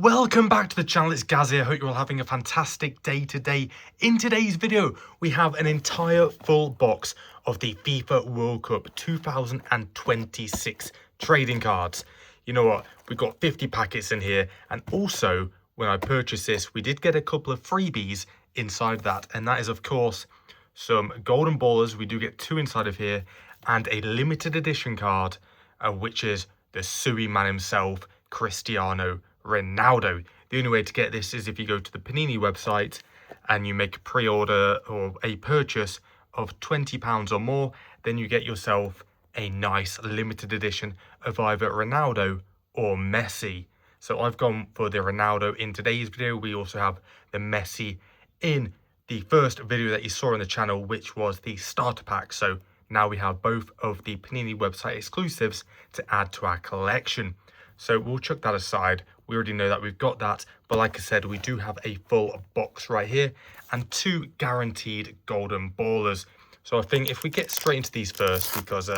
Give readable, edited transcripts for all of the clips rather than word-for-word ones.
Welcome back to the channel, it's Gaz here. I hope you're all having a fantastic day today. In today's video, we have an entire full box of the FIFA World Cup 2026 trading cards. You know what, we've got 50 packets in here, and also when I purchased this, we did get a couple of freebies inside that, and that is of course some golden ballers. We do get two inside of here, and a limited edition card, which is the Sui man himself, Cristiano Ronaldo. The only way to get this is if you go to the Panini website and you make a pre-order or a purchase of £20 or more, then you get yourself a nice limited edition of either Ronaldo or Messi. So I've gone for the Ronaldo in today's video. We also have the Messi in the first video that you saw on the channel, which was the starter pack. So now we have both of the Panini website exclusives to add to our collection. So we'll chuck that aside. We already know that we've got that. But like I said, we do have a full box right here and two guaranteed golden ballers. So I think if we get straight into these first, because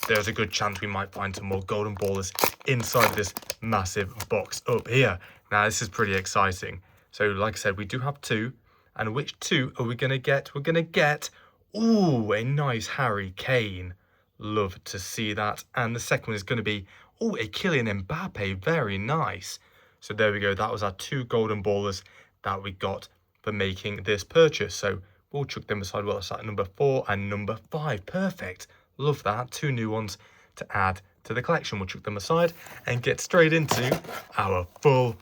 there's a good chance we might find some more golden ballers inside of this massive box up here. Now, this is pretty exciting. So like I said, we do have two. And which two are we going to get? We're going to get, ooh, a nice Harry Kane. Love to see that. And the second one is going to be, oh, a Kylian Mbappe. Very nice. So there we go. That was our two golden ballers that we got for making this purchase. So we'll chuck them aside. Well, it's at number 4 and number 5. Perfect. Love that. Two new ones to add to the collection. We'll chuck them aside and get straight into our full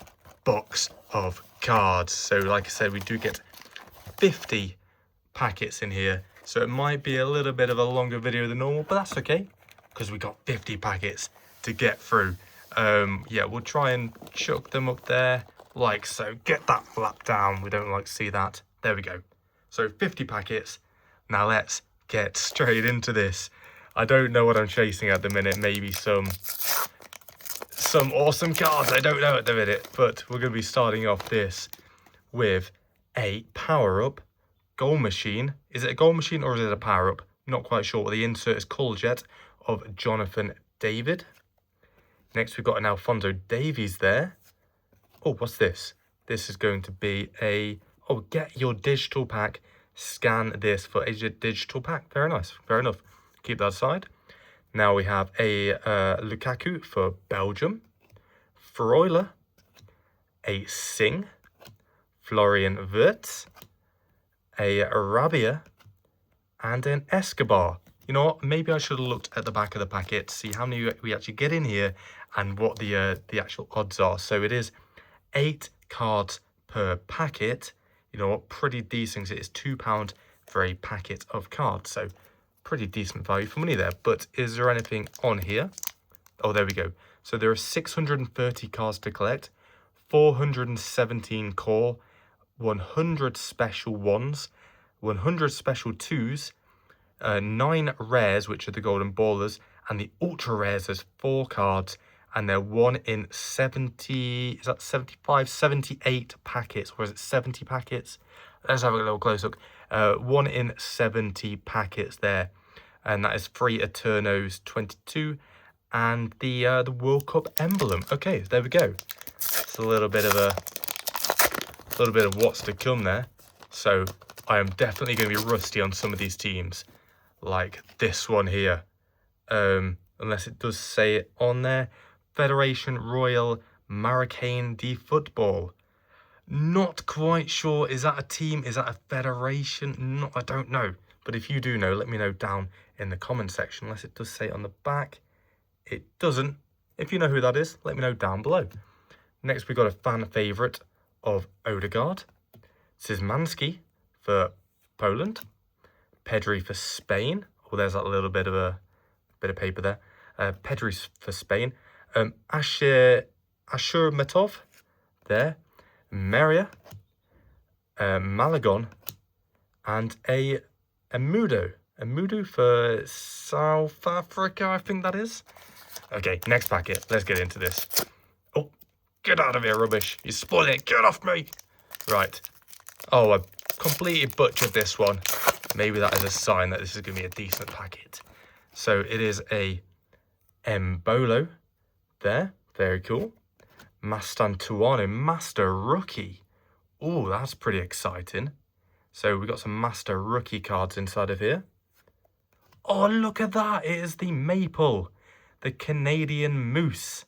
box of cards. So like I said, we do get 50 packets in here. So it might be a little bit of a longer video than normal, but that's okay because we got 50 packets to get through. Yeah, we'll try and chuck them up there like so. Get that flap down. We don't like to see that. There we go. So 50 packets. Now let's get straight into this. I don't know what I'm chasing at the minute. Maybe some awesome cards. I don't know at the minute, but we're going to be starting off this with a power-up goal machine. Is it a goal machine or is it a power-up? Not quite sure. The insert is Call Jet of Jonathan David. Next, we've got an Alphonso Davies there. Oh, what's this? This is going to be a, oh, get your digital pack. Scan this for a digital pack. Very nice. Fair enough. Keep that aside. Now we have a Lukaku for Belgium. Freuler. A Singh. Florian Wirtz. A Rabia. And an Escobar. You know what? Maybe I should have looked at the back of the packet to see how many we actually get in here and what the actual odds are. So it is 8 cards per packet. You know what? Pretty decent. It is £2 for a packet of cards. So pretty decent value for money there. But is there anything on here? Oh, there we go. So there are 630 cards to collect, 417 core, 100 special ones, 100 special twos, 9 rares, which are the golden ballers, and the ultra rares, there's 4 cards, and they're 1 in 70, is that 75, 78 packets, or is it 70 packets? Let's have a little close look. 1 in 70 packets there, and that is 3 Eternos 22, and the World Cup emblem. Okay, there we go. It's a little bit of what's to come there. So I am definitely going to be rusty on some of these teams, like this one here, unless it does say it on there. Federation Royal Marocain de Football. Not quite sure. Is that a team? Is that a federation? No, I don't know. But if you do know, let me know down in the comment section, unless it does say it on the back. It doesn't. If you know who that is, let me know down below. Next, we got a fan favourite of Odegaard. Szymanski for Poland. Pedri for Spain. Oh, there's that little bit of paper there. Pedri for Spain. Ashurmatov there. Meria. Malagon. And a Mudo. A Mudo for South Africa, I think that is. Okay, next packet. Let's get into this. Oh, get out of here, rubbish. You're spoiling it. Get off me. Right. Oh, I completely butchered this one. Maybe that is a sign that this is going to be a decent packet. So it is a Mbolo there. Very cool. Mastantuono, Master Rookie. Oh, that's pretty exciting. So we got some Master Rookie cards inside of here. Oh, look at that. It is the Maple, the Canadian Moose.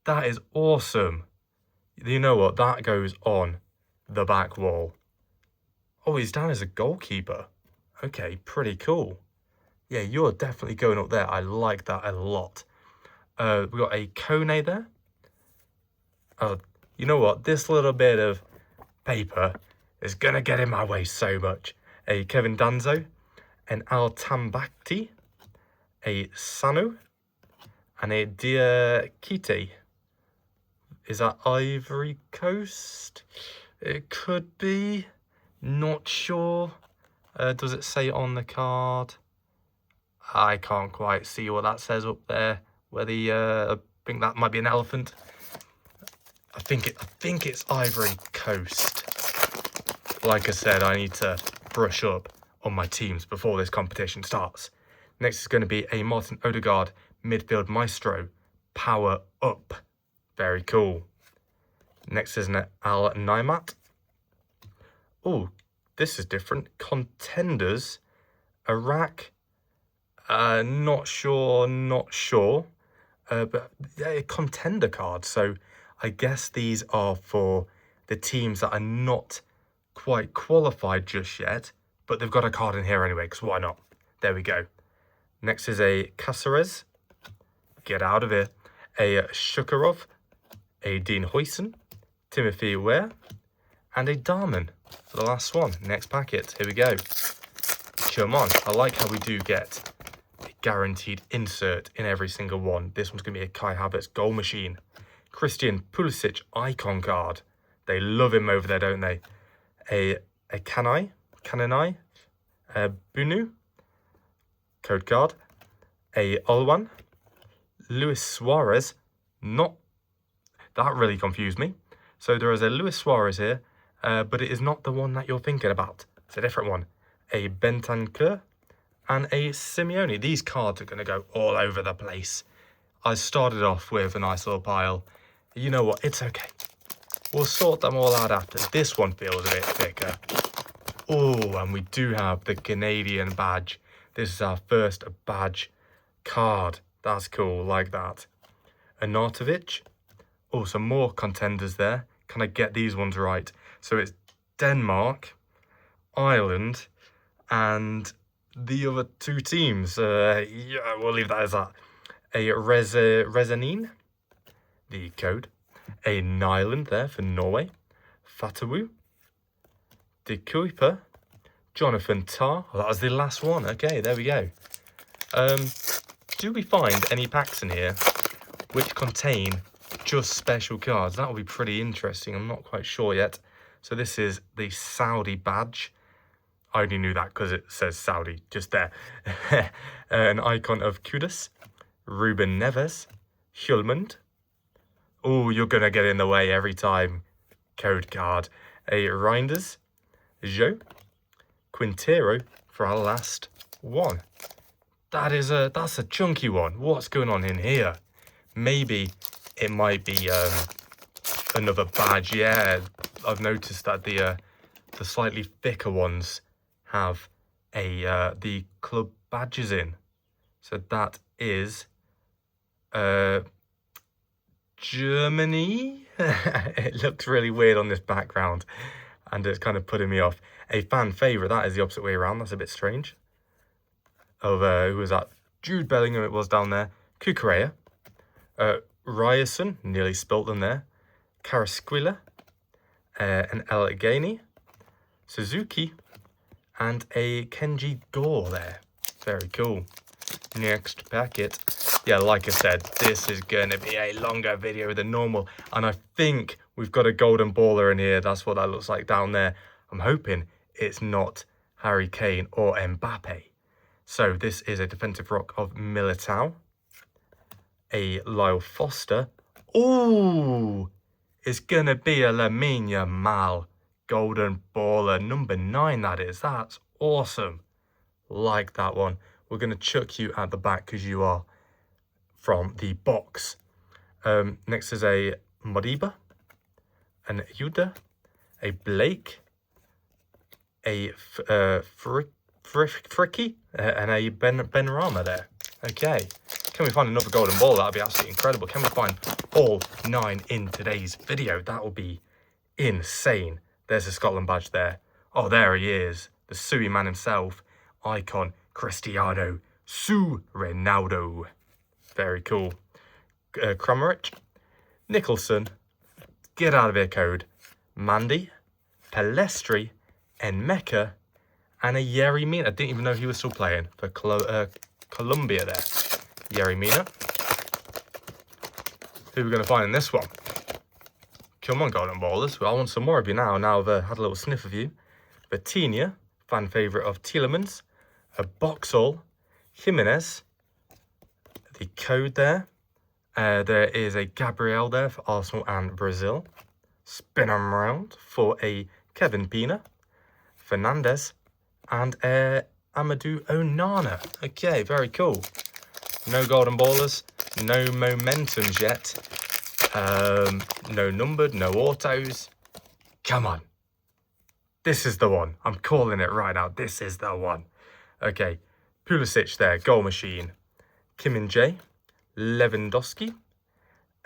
That is awesome. You know what? That goes on the back wall. Oh, he's down as a goalkeeper. Okay, pretty cool. Yeah, you're definitely going up there. I like that a lot. We got a Kone there. Oh, you know what? This little bit of paper is going to get in my way so much. A Kevin Danzo, an Al Tambakti, a Sanu, and a Diakite. Is that Ivory Coast? It could be. Not sure. Does it say on the card? I can't quite see what that says up there. Where the I think that might be an elephant. I think it's Ivory Coast. Like I said, I need to brush up on my teams before this competition starts. Next is going to be a Martin Odegaard midfield maestro. Power up. Very cool. Next is an Al Naimat. Oh, this is different. Contenders. Iraq. Not sure. But a contender card. So I guess these are for the teams that are not quite qualified just yet. But they've got a card in here anyway, because why not? There we go. Next is a Caceres. Get out of here. A Shukarov. A Dean Huyson. Timothy Ware. And a Darman for the last one. Next packet. Here we go. Come on. I like how we do get a guaranteed insert in every single one. This one's going to be a Kai Havertz goal machine. Christian Pulisic icon card. They love him over there, don't they? A Kanai, Bunu, code card. A Olwan, Luis Suarez, not, that really confused me. So there is a Luis Suarez here, but it is not the one that you're thinking about. It's a different one. A Bentancur and a Simeone. These cards are going to go all over the place. I started off with a nice little pile. You know what? It's okay. We'll sort them all out after. This one feels a bit thicker. Oh, and we do have the Canadian badge. This is our first badge card. That's cool, like that. Arnautovic. Oh, some more contenders there. Can I get these ones right? So it's Denmark, Ireland, and the other two teams. Yeah, we'll leave that as that. A Rezanine, the code. A Nyland there for Norway. Fatawu. De Kuiper. Jonathan Tah. Oh, that was the last one. Okay, there we go. Do we find any packs in here which contain just special cards? That would be pretty interesting. I'm not quite sure yet. So this is the Saudi badge. I only knew that because it says Saudi just there. An icon of Kudus. Ruben Neves. Hjulmand. Oh, you're going to get in the way every time. Code card. A Reinders. Jo. Quintero for our last one. That's a chunky one. What's going on in here? Maybe it might be another badge. Yeah, I've noticed that the slightly thicker ones have the club badges in. So that is Germany. It looks really weird on this background and it's kind of putting me off. A fan favourite, that is the opposite way around. That's a bit strange. Of who was that? Jude Bellingham it was down there. Kukurea. Ryerson, nearly spilt them there. Carasquilla. An El Gaini. Suzuki. And a Kenji Gore there. Very cool. Next packet. Yeah, like I said, this is going to be a longer video than normal. And I think we've got a golden baller in here. That's what that looks like down there. I'm hoping it's not Harry Kane or Mbappe. So this is a defensive rock of Militao. A Lyle Foster. Ooh! It's going to be a Lamine Yamal. Golden baller. Number 9, that is. That's awesome. Like that one. We're going to chuck you at the back because you are from the box. Next is a Modiba, an Yuda, a Blake, a Fricky, and a Benrahma there. Okay, can we find another golden ball? That'd be absolutely incredible. Can we find all 9 in today's video? That will be insane. There's a Scotland badge there. Oh, there he is, the Suey man himself, icon Cristiano Ronaldo. Very cool. Cromrich, Nicholson, get out of here code, Mandy, Palestri, and Mecca, and a Yerry Mina. I didn't even know he was still playing for Colombia there. Yerry Mina. Who are we going to find in this one? Come on, Golden Ballers. Well, I want some more of you now. Now I've had a little sniff of you. Vitinha, fan favourite of Tielemans. A Boxall, Jimenez. The code there. There is a Gabriel there for Arsenal and Brazil. Spin them around for a Kevin Pina. Fernandez. And Amadou Onana. Okay, very cool. No Golden Ballers. No Momentums yet. No numbered, no autos. Come on. This is the one. I'm calling it right now. This is the one. Okay. Pulisic there. Goal machine. Kim and J. Lewandowski.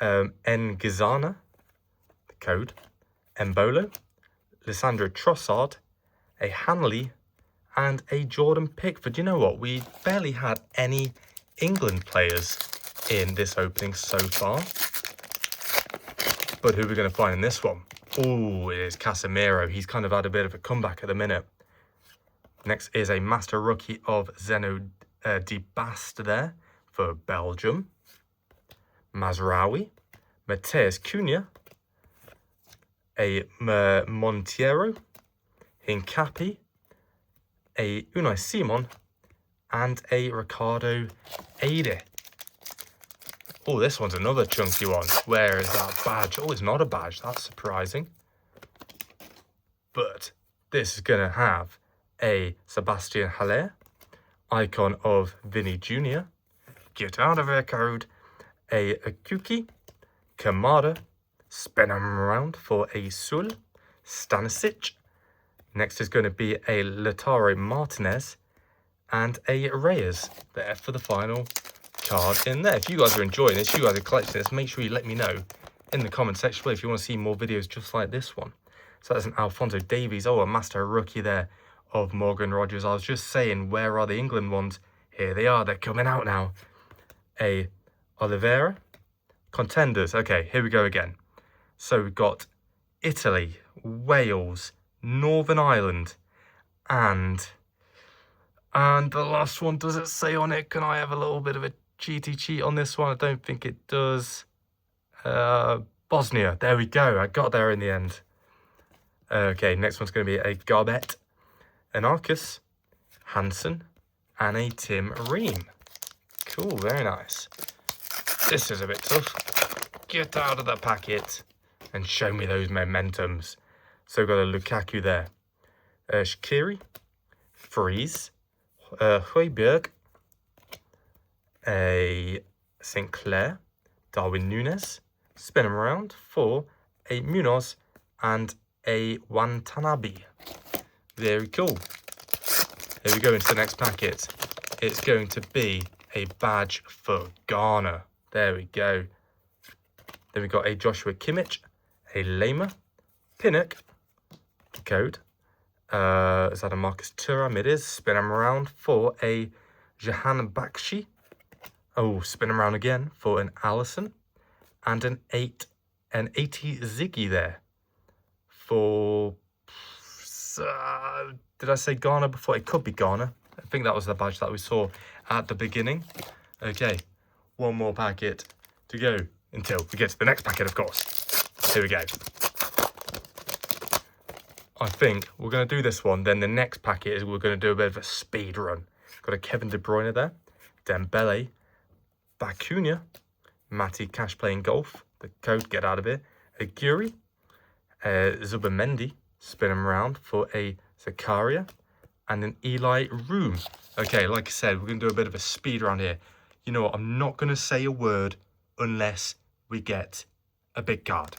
Ngizana. The code. Embolo. Lissandro Trossard. A Hanley. And a Jordan Pickford. You know what? We barely had any England players in this opening so far. But who are we going to find in this one? Oh, it is Casemiro. He's kind of had a bit of a comeback at the minute. Next is a master rookie of Zeno de Bast there for Belgium. Mazraoui. Mateus Cunha. A Monteiro. Hincapi. A Unai Simon. And a Ricardo Ade. Oh, this one's another chunky one. Where is that badge? Oh, it's not a badge. That's surprising. But this is going to have a Sebastian Haller, icon of Vinny Jr. Get out of here, code. A Akuki, Kamada, spin him around for a Sul, Stanisic. Next is going to be a Lautaro Martinez and a Reyes there for the final card in there. If you guys are enjoying this, you guys are collecting this, make sure you let me know in the comment section below if you want to see more videos just like this one. So that's an Alphonso Davies. Oh, a master rookie there of Morgan Rogers. I was just saying, where are the England ones? Here they are. They're coming out now. A Oliveira. Contenders. Okay, here we go again. So we've got Italy, Wales, Northern Ireland, and the last one, does it say on it? Can I have a little bit of a cheaty cheat on this one? I don't think it does. Bosnia. There we go. I got there in the end. Okay, next one's going to be a Garbett, an Arcus, Hansen, and a Tim Ream. Cool, very nice. This is a bit tough. Get out of the packet and show me those momentums. So we've got a Lukaku there. Shaqiri, Freeze, Højbjerg, a Sinclair, Darwin Núñez, spin him around for a Munoz and a Watanabe. Very cool. Here we go into the next packet. It's going to be a badge for Ghana. There we go. Then we've got a Joshua Kimmich, a Lema, Pinnock, code. Is that a Marcus Thuram? It is. Spin him around for a Jahan Bakshi. Oh, spin him around again for an Allison. And an 80 Ziggy there. For... did I say Ghana before? It could be Ghana. I think that was the badge that we saw at the beginning. Okay, one more packet to go until we get to the next packet, of course. Here we go. I think we're going to do this one. Then the next packet is we're going to do a bit of a speed run. Got a Kevin De Bruyne there. Dembele. Bacuna. Matty Cash playing golf. The code, get out of here. Aguirre. Zubamendi. Spin him around for a Zakaria. And an Eli Room. Okay, like I said, we're going to do a bit of a speed round here. You know what? I'm not going to say a word unless we get a big card.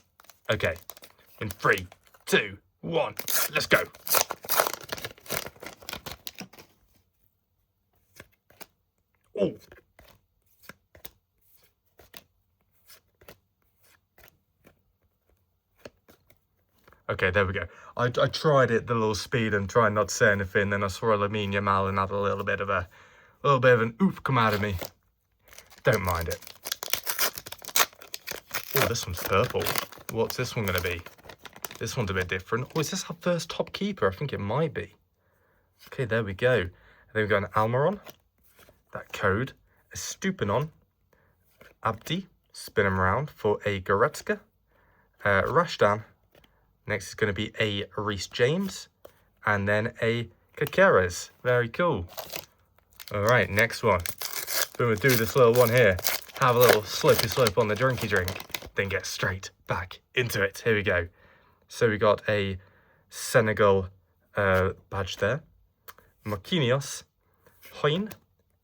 Okay, in 3, 2, 1, let's go. Oh. Okay, there we go. I tried it the little speed and tried not to say anything, then I saw Lamine Yamal and had a little bit of an oof come out of me. Don't mind it. Oh, this one's purple. What's this one going to be? This one's a bit different. Oh, is this our first top keeper? I think it might be. Okay, there we go. And then we've got an Almiron. That code. A Stupinon. Abdi. Spin him around for a Goretzka. Rashdan. Next is going to be a Reece James. And then a Caceres. Very cool. All right, next one. We're going to do this little one here. Have a little slopey slope on the drinky drink. Then get straight back into it. Here we go. So we got a Senegal badge there. Marquinhos. Hoyne.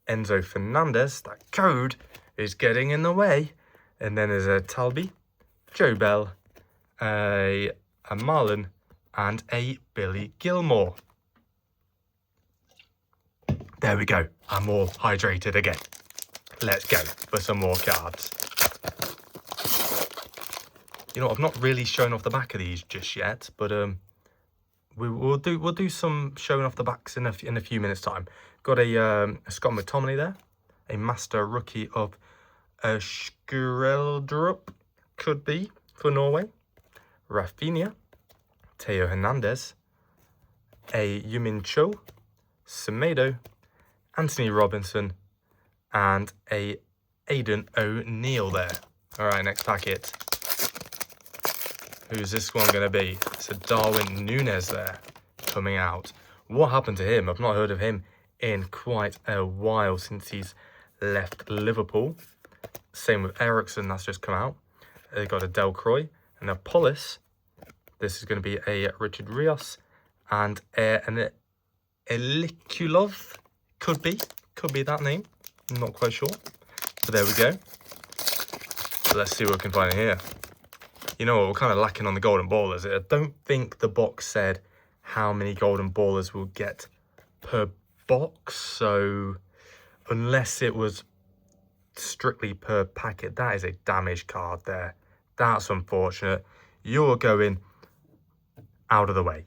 Enzo Fernandez. That code is getting in the way. And then there's a Talbi. Joe Bell. A Marlon. And a Billy Gilmore. There we go. I'm all hydrated again. Let's go for some more cards. You know, I've not really shown off the back of these just yet, but we'll do some showing off the backs in a few minutes time. Got a Scott McTominay there, a master rookie of Skreldrup, could be for Norway. Rafinha, Theo Hernandez, a Yumin Cho, Semedo, Anthony Robinson, and a Aidan O'Neill there. All right, next packet. Who's this one going to be? It's a Darwin Núñez there coming out. What happened to him? I've not heard of him in quite a while since he's left Liverpool. Same with Ericsson, that's just come out. They've got a Delcroix and a Polis. This is going to be a Richard Rios and an Elikulov. Could be that name. I'm not quite sure. But there we go. So let's see what we can find in here. You know what, we're kind of lacking on the golden ballers. I don't think the box said how many golden ballers we'll get per box. So unless it was strictly per packet, that is a damaged card there. That's unfortunate. You're going out of the way.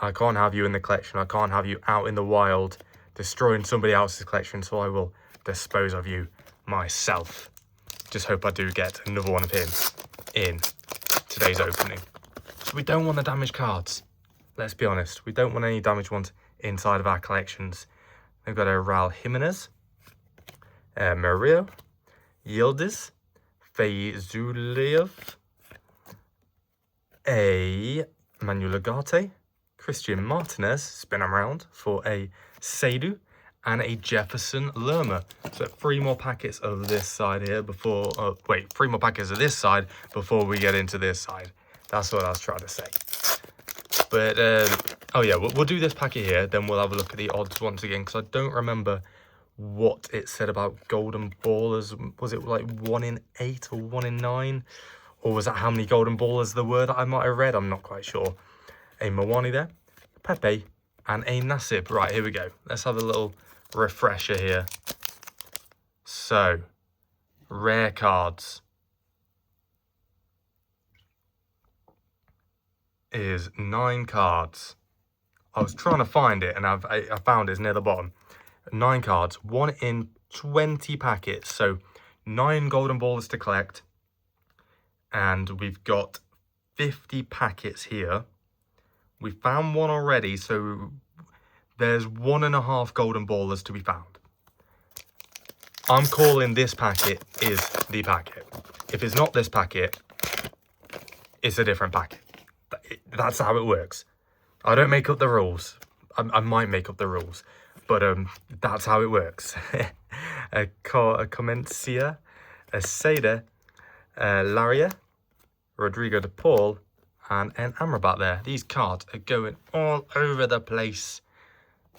I can't have you in the collection. I can't have you out in the wild destroying somebody else's collection, so I will dispose of you myself. Just hope I do get another one of him in today's opening. So we don't want the damaged cards. Let's be honest. We don't want any damaged ones inside of our collections. We've got a Raul Jimenez, Mario, Yildiz, Feyzulev, a Manuel Ugarte, Christian Martinez, spin him around for a Seydu, and a Jefferson Lerma. So 3 more packets of this side here before, 3 more packets of this side before we get into this side. That's what I was trying to say. But, oh yeah, we'll do this packet here, then we'll have a look at the odds once again, because I don't remember what it said about golden ballers. Was it like 1 in 8 or 1 in 9? Or was that how many golden ballers there were that I might have read? I'm not quite sure. A Mawani there, Pepe, and a Nasib. Right, here we go. Let's have a little refresher here. So, rare cards is 9 cards. I was trying to find it and I found it's near the bottom. 9 cards, 1 in 20 packets. So 9 golden balls to collect. And we've got 50 packets here. We found one already, so there's 1.5 golden ballers to be found. I'm calling this packet is the packet. If it's not this packet, it's a different packet. That's how it works. I don't make up the rules. I might make up the rules, but that's how it works. a Comencia, a Seda, Laria, Rodrigo de Paul, and an Amrabat there. These cards are going all over the place.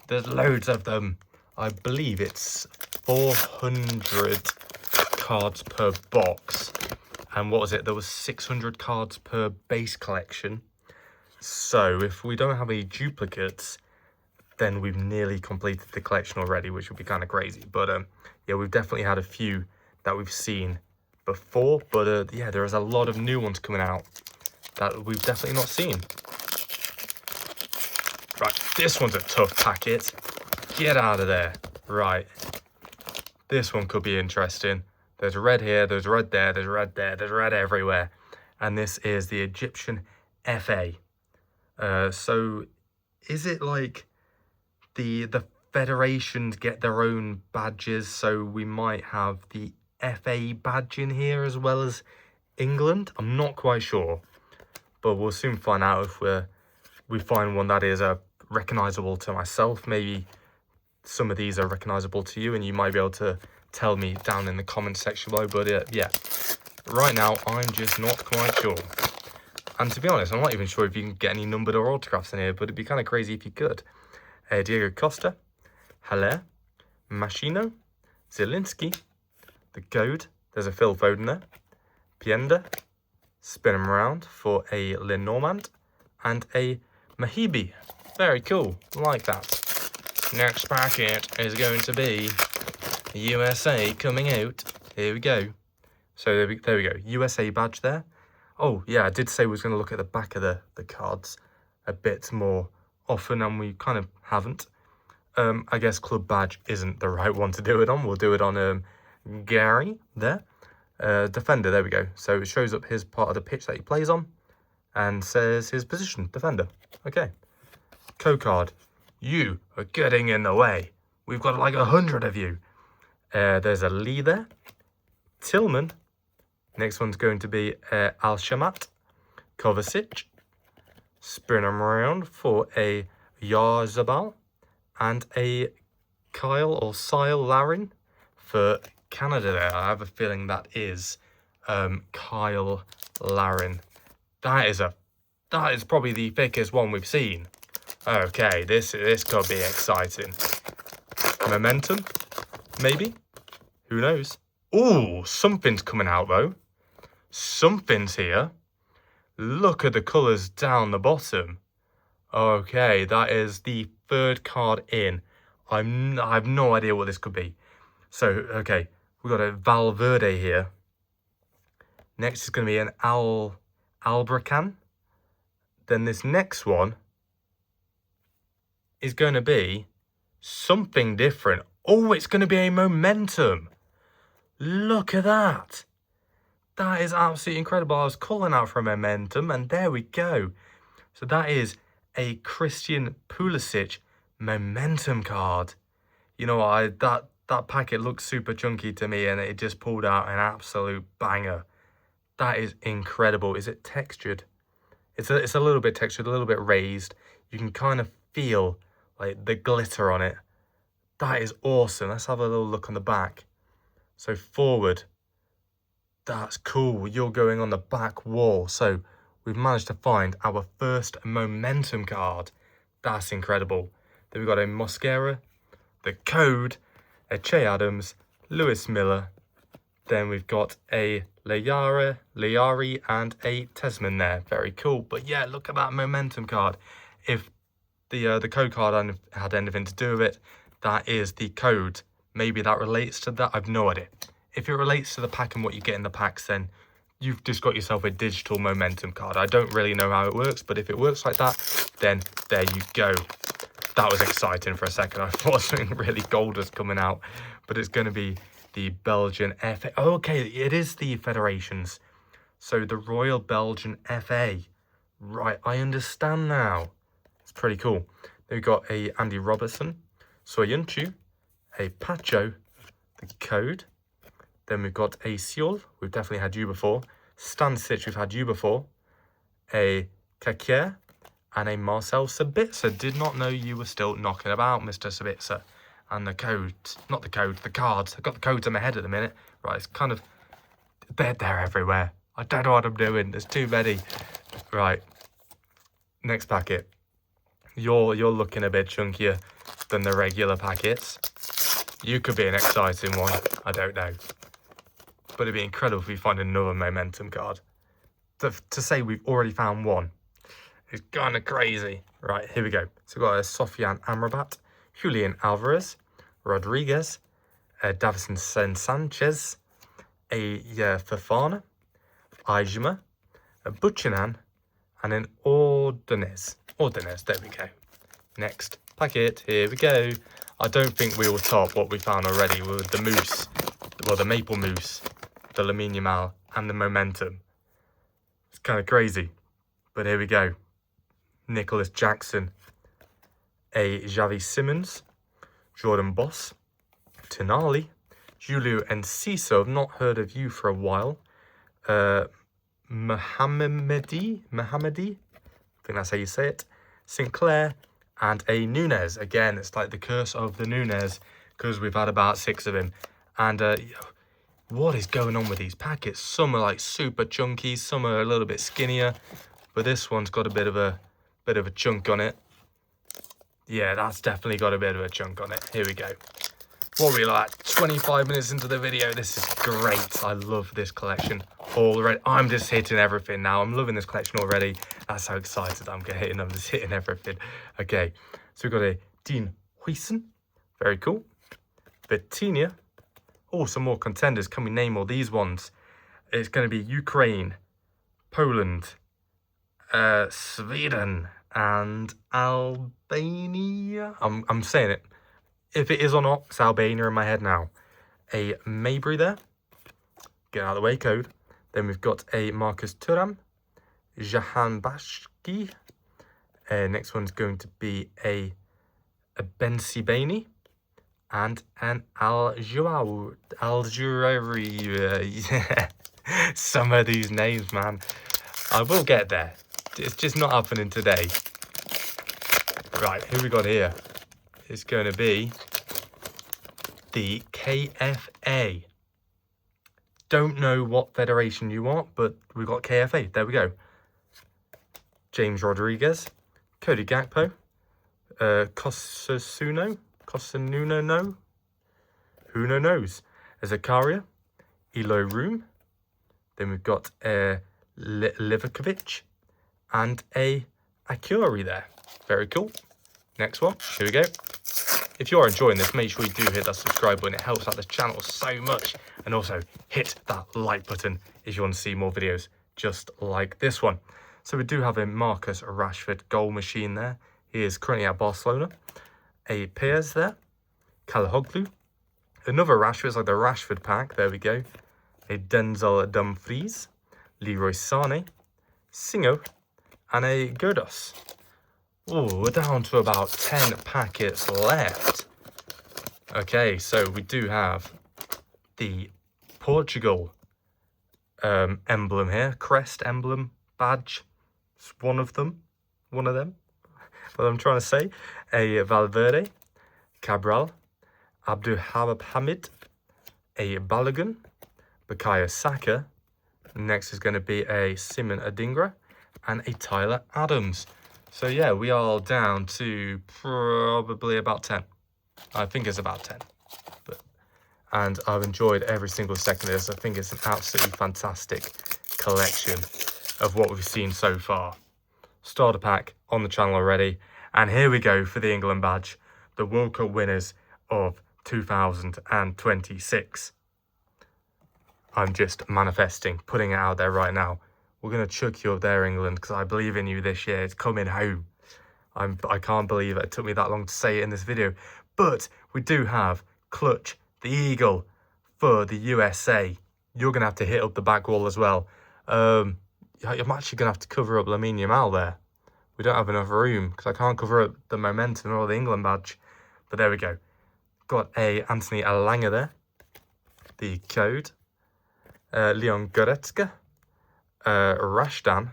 There's loads of them. I believe it's 400 cards per box. And what was it? There was 600 cards per base collection. So if we don't have any duplicates, then we've nearly completed the collection already, which would be kind of crazy. But yeah, we've definitely had a few that we've seen before. But yeah, there is a lot of new ones coming out that we've definitely not seen. Right, this one's a tough packet. Get out of there. Right, this one could be interesting. There's red here, there's red there, there's red there, there's red everywhere. And this is the Egyptian FA. So is it like the federations get their own badges? So we might have the FA badge in here as well as England? I'm not quite sure. But we'll soon find out if we find one that is recognisable to myself. Maybe some of these are recognisable to you, and you might be able to tell me down in the comment section below. But yeah, right now I'm just not quite sure. And to be honest, I'm not even sure if you can get any numbered or autographs in here, but it'd be kind of crazy if you could. Diego Costa, Haller, Machino, Zielinski, the code. There's a Phil Foden there. Pienda, spin him around for a Lenormand and a Mahibi. Very cool, like that. Next packet is going to be USA coming out. Here we go. So there we go. USA badge there. Oh, yeah, I did say we was going to look at the back of the cards a bit more often, and we kind of haven't. I guess club badge isn't the right one to do it on. We'll do it on Gary there. Defender, there we go. So it shows up his part of the pitch that he plays on and says his position, defender. Okay. Co-card. You are getting in the way. We've got like 100 of you. There's a Lee there. Tillman. Next one's going to be Al-Shamat. Kovacic. Spin him around for a Yarzabal. And a Kyle or Sile Larin for Canada there. I have a feeling that is Kyle Larin. That is probably the thickest one we've seen. Okay, this could be exciting. Momentum, maybe? Who knows? Ooh, something's coming out though. Something's here. Look at the colours down the bottom. Okay, that is the third card in. I have no idea what this could be. So, okay, we've got a Valverde here. Next is going to be an Albracan. Then this next one is going to be something different. Oh, it's going to be a Momentum. Look at that. That is absolutely incredible. I was calling out for a Momentum, and there we go. So that is a Christian Pulisic Momentum card. You know, that packet looks super chunky to me, and it just pulled out an absolute banger. That is incredible. Is it textured? It's a little bit textured, a little bit raised. You can kind of feel like the glitter on it. That is awesome. Let's have a little look on the back. So forward, that's cool. You're going on the back wall. So we've managed to find our first Momentum card. That's incredible. Then we've got a Mosquera, the code, a Che Adams, Lewis Miller. Then we've got a Liari and a Tesman there. Very cool. But yeah, look at that Momentum card. If the code card had anything to do with it, that is the code. Maybe that relates to that. I've no idea. If it relates to the pack and what you get in the packs, then you've just got yourself a digital Momentum card. I don't really know how it works, but if it works like that, then there you go. That was exciting for a second. I thought something really gold was coming out, but it's going to be the Belgian FA. Oh, okay, it is the federations. So the Royal Belgian FA. Right, I understand now. It's pretty cool. Then we've got a Andy Robertson, Soyuncu, a Pacho, the code. Then we've got a Seoul. We've definitely had you before. Stanisic, we've had you before. A Kakier and a Marcel Sabitzer. Did not know you were still knocking about, Mr. Sabitzer. And the codes, not the code, the cards. I've got the codes in my head at the minute. Right, it's kind of, they're everywhere. I don't know what I'm doing. There's too many. Right, next packet. You're looking a bit chunkier than the regular packets. You could be an exciting one. I don't know. but it'd be incredible if we find another momentum card. To say we've already found one is kind of crazy. Right, here we go. So we've got a Sofian Amrabat, Julian Alvarez, Rodriguez, Davison Sanchez, a Fafana, Aijma, a Buchanan, and an Ordonez. There we go. Next packet, here we go. I don't think we will top what we found already with the Moose, well, the Maple Moose, the Lamine Yamal, and the Momentum. It's kind of crazy, but here we go. Nicholas Jackson, a Xavi Simmons, Jordan Boss, Tonali, Julio Enciso, I've not heard of you for a while, Mohamedi, I think that's how you say it, Sinclair, and a Nunez. Again, it's like the curse of the Nunez, because we've had about 6 of him. And what is going on with these packets? Some are like super chunky, some are a little bit skinnier, but this one's got a bit of a chunk on it. Yeah, that's definitely got a bit of a chunk on it. Here we go. What are we like, 25 minutes into the video? This is great. I love this collection already. I'm just hitting everything now. I'm loving this collection already. That's how excited I'm getting. I'm just hitting everything. Okay, so we've got a Dean Huijsen. Very cool. Vitinha. Oh, some more contenders. Can we name all these ones? It's going to be Ukraine, Poland, Sweden, and Albania. I'm saying it. If it is or not, it's Albania in my head now. A Mabry there. Get out of the way, code. Then we've got a Marcus Thuram, Jahan Bashki. Next one's going to be a Bensibani and an Al-Jurawi. Some of these names, man. I will get there. It's just not happening today. Right, who we got here? It's going to be the KFA. Don't know what federation you want, but we've got KFA. There we go. James Rodriguez, Cody Gakpo, Cosuno, no? Who knows? Zakaria, Elo Room. Then we've got Livakovic and a Akuri there. Very cool. Next one. Here we go. If you're enjoying this, make sure you do hit that subscribe button. It helps out the channel so much. And also hit that like button if you want to see more videos just like this one. So we do have a Marcus Rashford goal machine there. He is currently at Barcelona. A Piers there. Kalahoglu. Another Rashford. It's like the Rashford pack. There we go. A Denzel Dumfries. Leroy Sane. Singo. And a Godos. Oh, we're down to about 10 packets left. Okay, so we do have the Portugal emblem here. Crest emblem badge. It's one of them. What I'm trying to say. A Valverde. Cabral. Abdulhamid Hamid. A Balogun. Bukayo Saka. Next is going to be a Simon Adingra. And a Tyler Adams. So yeah, we are down to probably about 10. I think it's about 10. And I've enjoyed every single second of this. I think it's an absolutely fantastic collection of what we've seen so far. Starter pack on the channel already. And here we go for the England badge. The World Cup winners of 2026. I'm just manifesting, putting it out there right now. We're going to chuck you up there, England, because I believe in you this year. It's coming home. I can't believe it took me that long to say it in this video. But we do have Clutch, the Eagle, for the USA. You're going to have to hit up the back wall as well. I'm actually going to have to cover up Lamine Yamal there. We don't have enough room, because I can't cover up the Momentum or the England badge. But there we go. Got a Anthony Elanga there. The code. Leon Goretzka. Rashdan.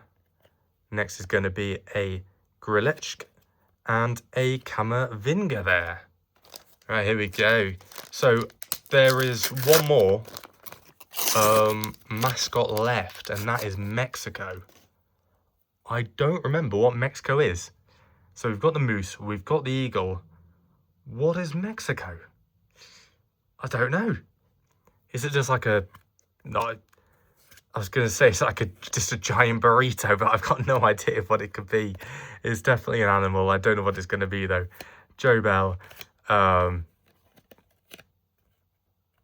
Next is going to be a Grilechk and a Kamavinga there. Right, here we go. So there is one more mascot left, and that is Mexico. I don't remember what Mexico is. So we've got the Moose, we've got the Eagle. What is Mexico? I don't know. Is it just like a Not. I was going to say it's like just a giant burrito, but I've got no idea what it could be. It's definitely an animal. I don't know what it's going to be, though. Joe Bell, a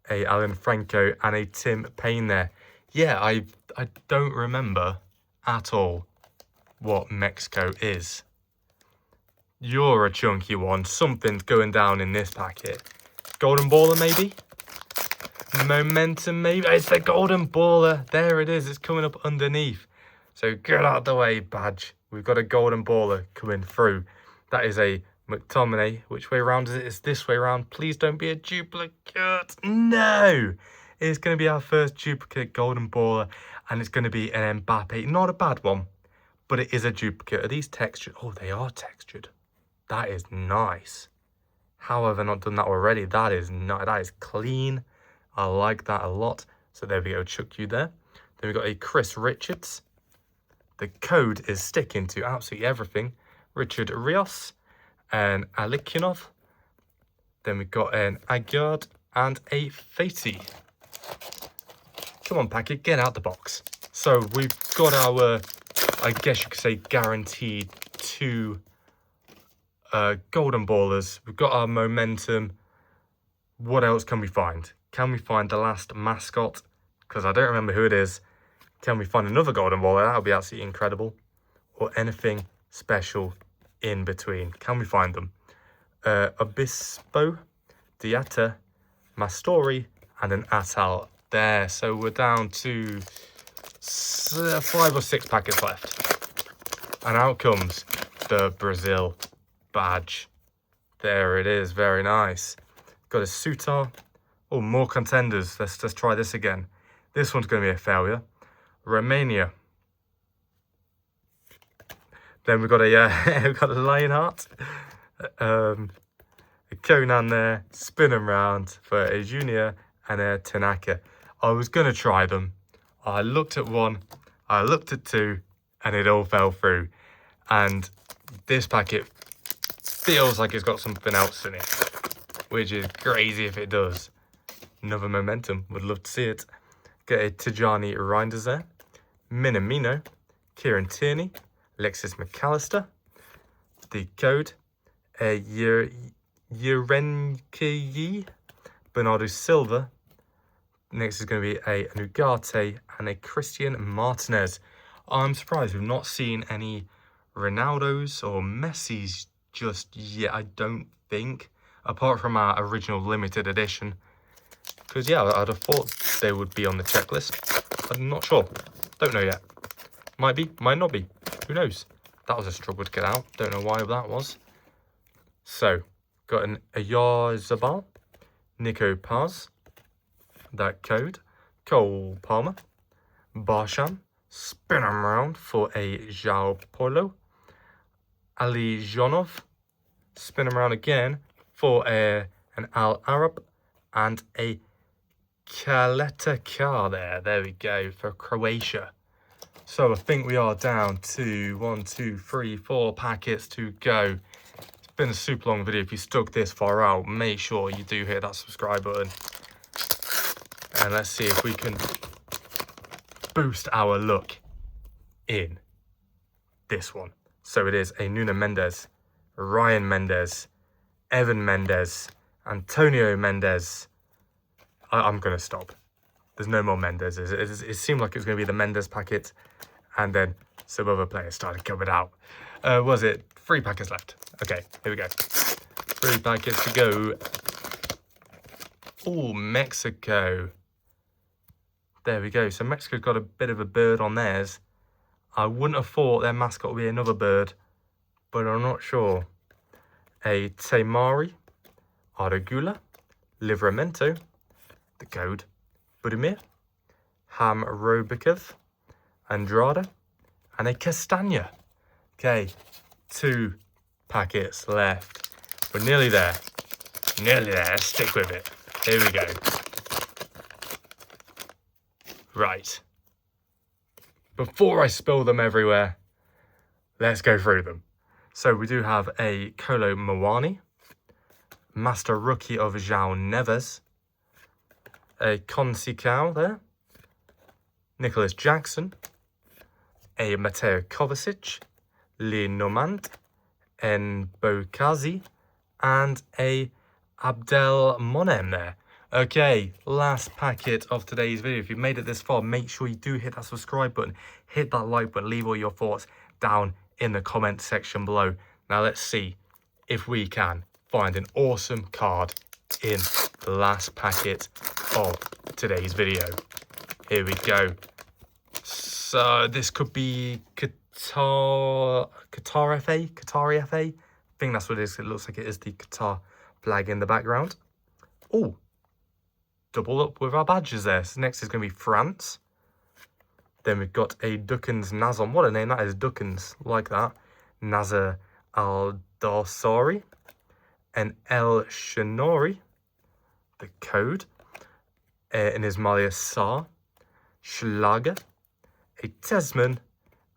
Alan Franco, and a Tim Payne there. Yeah, I don't remember at all what Mexico is. You're a chunky one. Something's going down in this packet. Golden baller, maybe? Momentum, maybe? It's the golden baller. There it is. It's coming up underneath. So get out of the way, badge. We've got a golden baller coming through. That is a McTominay. Which way around is it? It's this way around. Please don't be a duplicate. No! It's going to be our first duplicate golden baller. And it's going to be an Mbappe. Not a bad one, but it is a duplicate. Are these textured? Oh, they are textured. That is nice. How have I not done that already? That is not. That is clean. I like that a lot. So there we go, chuck you there. Then we've got a Chris Richards. The code is sticking to absolutely everything. Richard Rios and Alikinov. Then we've got an Agard and a Fati. Come on, packet, get out the box. So we've got our, I guess you could say, guaranteed 2 golden ballers. We've got our momentum. What else can we find? Can we find the last mascot? Because I don't remember who it is. Can we find another golden baller? That would be absolutely incredible. Or anything special in between. Can we find them? Obispo, Diata, Mastori, and an Atal there. So we're down to 5 or 6 packets left. And out comes the Brazil badge. There it is. Very nice. Got a Sutar. Oh, more contenders. Let's try this again. This one's going to be a failure. Romania. Then we've got we've got a Lionheart. A Conan there. Spin them round for a Junior and a Tanaka. I was going to try them. I looked at 1. I looked at 2. And it all fell through. And this packet feels like it's got something else in it, which is crazy if it does. Another momentum, would love to see it. Get a Tijani Reinders there. Minamino, Kieran Tierney, Alexis McAllister. The code, a Yerenki, Bernardo Silva. Next is going to be a Nugarte and a Christian Martinez. I'm surprised we've not seen any Ronaldos or Messis just yet, I don't think, apart from our original limited edition. Because, yeah, I'd have thought they would be on the checklist. I'm not sure. Don't know yet. Might be, might not be. Who knows? That was a struggle to get out. Don't know why that was. So, got an Ayarzabal, Nico Paz, that code, Cole Palmer, Barsham, spin him around for a João Paulo, Ali Jonov, spin him around again for an Al Arab, and a Kaleta Kar there. There we go for Croatia. So I think we are down to 1, 2, 3, 4 packets to go. It's been a super long video. If you stuck this far out, make sure you do hit that subscribe button. And let's see if we can boost our luck in this one. So it is a Nuno Mendes, Ryan Mendes, Evan Mendes, Antonio Mendes. I'm going to stop. There's no more Mendes. It seemed like it was going to be the Mendes packet, and then some other players started coming out. Was it 3 packets left? Okay, here we go. 3 packets to go. Oh, Mexico. There we go. So Mexico's got a bit of a bird on theirs. I wouldn't have thought their mascot would be another bird, but I'm not sure. A Temari, Aragula, Livramento, the code, Budimir, Ham Robikov, Andrada, and a Castagna. Okay, 2 packets left. We're nearly there. Nearly there. Stick with it. Here we go. Right. Before I spill them everywhere, let's go through them. So we do have a Kolo Muani, Master Rookie of João Neves, a Consical there, Nicholas Jackson, a Mateo Kovacic, Lee Normand, Bokazi, and a Abdel Monem there. Okay, last packet of today's video. If you've made it this far, make sure you do hit that subscribe button, hit that like button, leave all your thoughts down in the comment section below. Now let's see if we can find an awesome card in the last packet of today's video. Here we go. So this could be Qatar FA. I think that's what it is. It looks like it is the Qatar flag in the background. Oh, double up with our badges there. So next is going to be France. Then we've got a Duckens Nazon. What a name that is, Duckens. Like that. Nazar Al-Dawsari. And El Shanori. The code. An Ismailia Sarr. Schlager. A Tesman.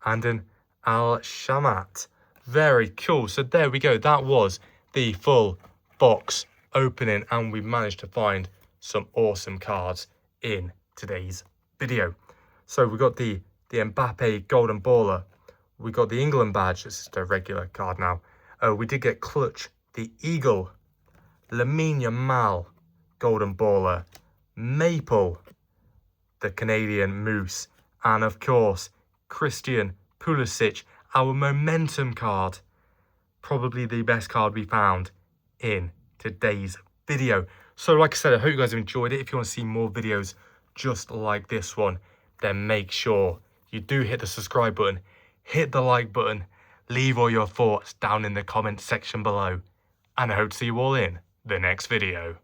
And an Al-Shamat. Very cool. So there we go. That was the full box opening, and we managed to find some awesome cards in today's video. So we got the Mbappe Golden Baller. We got the England badge. This is a regular card now. We did get Clutch, the Eagle, Lamine Yamal Golden Baller, Maple, the Canadian Moose, and of course Christian Pulisic, our momentum card. Probably the best card we found in today's video. So like I said, I hope you guys have enjoyed it. If you want to see more videos just like this one, then make sure you do hit the subscribe button, hit the like button, leave all your thoughts down in the comment section below, and I hope to see you all in the next video.